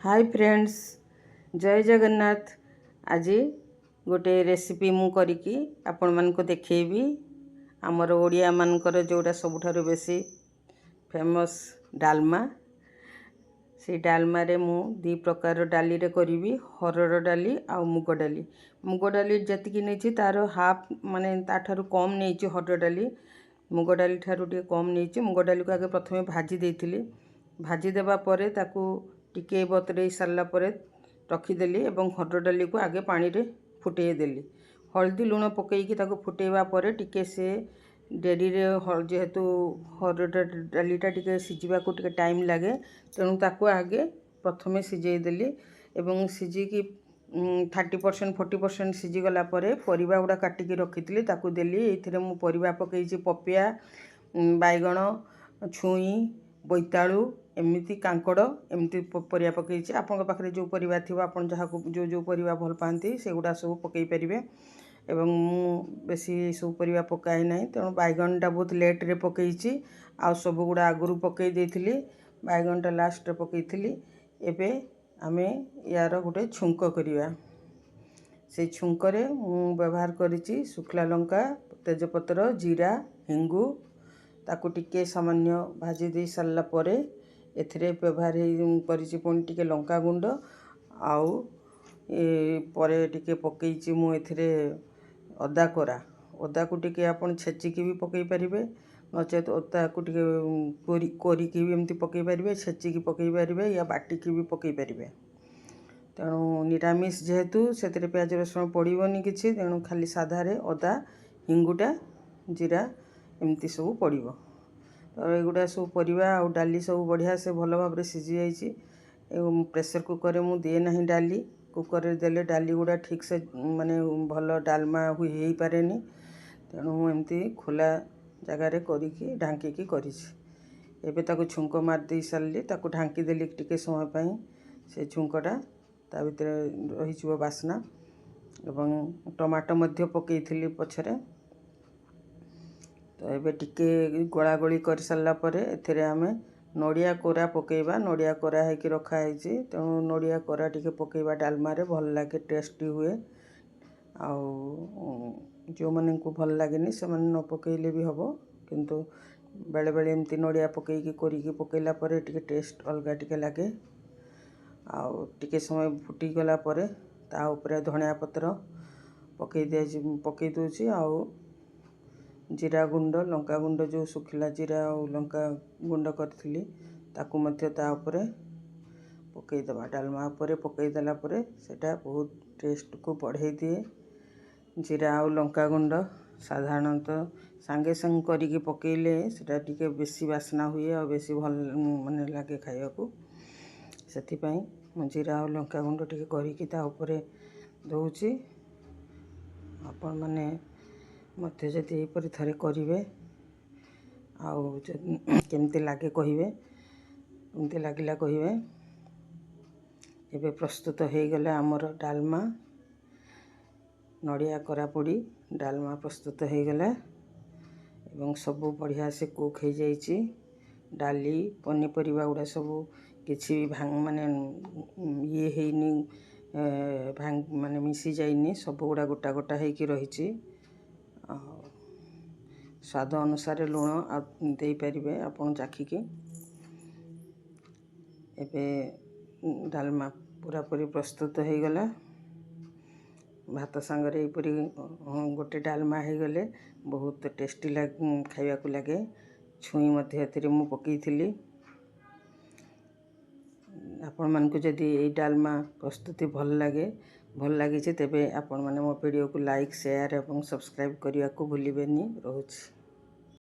Hi friends, जय जगन्नाथ। आज गोटे रेसिपी मु करिकी आपण मानको देखैबी। आमर ओडिया मानकर जोड़ा सबुठारु बेसी फेमस डालमा। से डालमा रे मु दी प्रकार डाली रे करिबी, हरड़ डाली आ मुग डाली। मुग डाली जतिकी नेछि तार हाफ माने ताठारु कम नेछि हरड़ डाली। मुग डाली ठारु टिके कम नेछि। मुग डाली को आगे प्रथमे भाजी देइथिली। भाजी देबा परे ताकू टिके बतरे सारा पर रखीदेली एवं हरड़ डाली को आगे पानी रे फुटे देली। हल्दी लुण पकईकी ताको फुटेबा परे टिके से डेरी रे जेहेतु हरड़ डालीटा टिके सिझिबा को टिके टाइम लागे, तेणु ताको आगे प्रथमे सिझेई देली एवं सिझिकी 30% 40% सिझीगला परे परिबा गुड़ा काटिकी रखीथिली ताको देली। एथिरे मु परिबा पकईची पपिया, बाइगण, छुई, बोईतालु, एमती कांकड़ एमती परिया पकईची। आपन पाखरे जो परिबा थिबा आपन जहा जो जो परिबा भल पाती से गुड़ा सब पकई परिबे। एवं मु बेसी सब परिबा पकाए नाही, तेणु बाइगणटा बहुत लेट रे पकईची। आ सब गुड़ा आगुरु पकई देइथिली, बाइगणटा लास्ट रे पकईथिली। एबे आमे यार गोटे छुंक करिया। से छुंकरे मु व्यवहार करिची सुखला लंका, तेजपत्र, जीरा, हिंगु ताकू टिके सामान्य भाजी दे सारा परे एथिरे व्यवहार करिची पुणी टिके लंका गुंड आउ परे टिके पकईची मु एथिरे अदा कोरा। अदा को टिके आपण छेचिकी भी पकई परिबे, नचेत अदा को टिके कोरिकी भी एमती पकई परिबे, छेचिकी पकई परिबे या बाटिकी भी पकई परिबे। तेणु निरामिष जेहेतु से प्याज रसुण पड़ोनी किसी, तेणु खाली साधारे अदा, हिंगुटा, जीरा एमती सब पड़ो। तो युवा सब परिबा आ डाली सब बढ़िया से भल भाव सिझी जाइए। प्रेसर कुकर में दिए ना डाली, कुकर देले डाली गुड़ा ठीक से माने भल डालमा हो पारे। तेणु एमती खोला जगार करी ढांकी करिछि। एबे ताको छुंक मार दे सारी, ताको ढांकी देली टिके समय पाई। से छुंकटा ता भीतर रही बास्ना एवं टमाटो मध्य पकईथिली पछरे। तो ये टिके गोला गोली कर सारा पर एथिरे आमे नड़िया कोरा पकेबा। नड़िया कोरा है कि रखा है, तेणु नड़िया कोरा टिके पकेबा डालमा रे भल लागे, टेस्टी हुए। जो मन को भल लगे से मैंने न पकईले भी हम, किंतु बेले बेले एमती नड़िया पकईकी कोरिकी पकईला परे टिके टेस्ट अलगा टिके लगे। आउ टिके समय फुटी गला परे ता ऊपर धनिया पत्र पकई दूची। आउ जीरा गुंड, लंका गुंड, जो सुखिला जीरा और लंका गुंड करी ताकू मध्य ता ऊपर पकईदबा। डालमा ऊपर पकईदेला परे सेटा बहुत टेस्ट को बढ़ाई दिए। जीरा और लंका गुंड साधारणतः सांगे संग करिकी पकईले सेटा टिके बेसी बास्ना हुए और बेसी भल माने लागे खाइबाकू। सेथिपाई मु जीरा और लंका गुंड टिके करिकी ता ऊपर दउची। आपण माने मते जदि एपरि थरे करिवे आउ केमती लागे कहिबे, केमती लागिला कहिबे। एबे प्रस्तुत हो गला आमर डालमा, नड़िया कोरा पोड़ी डालमा प्रस्तुत हो गला एवं सबू बढ़िया से कुक हो जाइए। डाली पनीपरिया गुड़ा सबू किसी भी भांग माने ये हैनी, भांग माने मिसी जाइनी, सबू गुड़ा गोटा गोटा होइकी रही। स्वाद अनुसार लुण दे पारिबे आपण चाखिकी। एबे डालमा पूरा पूरी प्रस्तुत हो गला। भात सांगरे पूरी गोटे डालमा हो गले बहुत टेस्टी खाइबा को लगे। छुई मध्य एथिरे मु पकईथिली। आपण मानकु जदि ए डालमा प्रस्तुति भल लगे तेबे आपण माने मो वीडियो को लाइक, शेयर एवं सब्सक्राइब करिया को भूलिबेनी। रहूछि।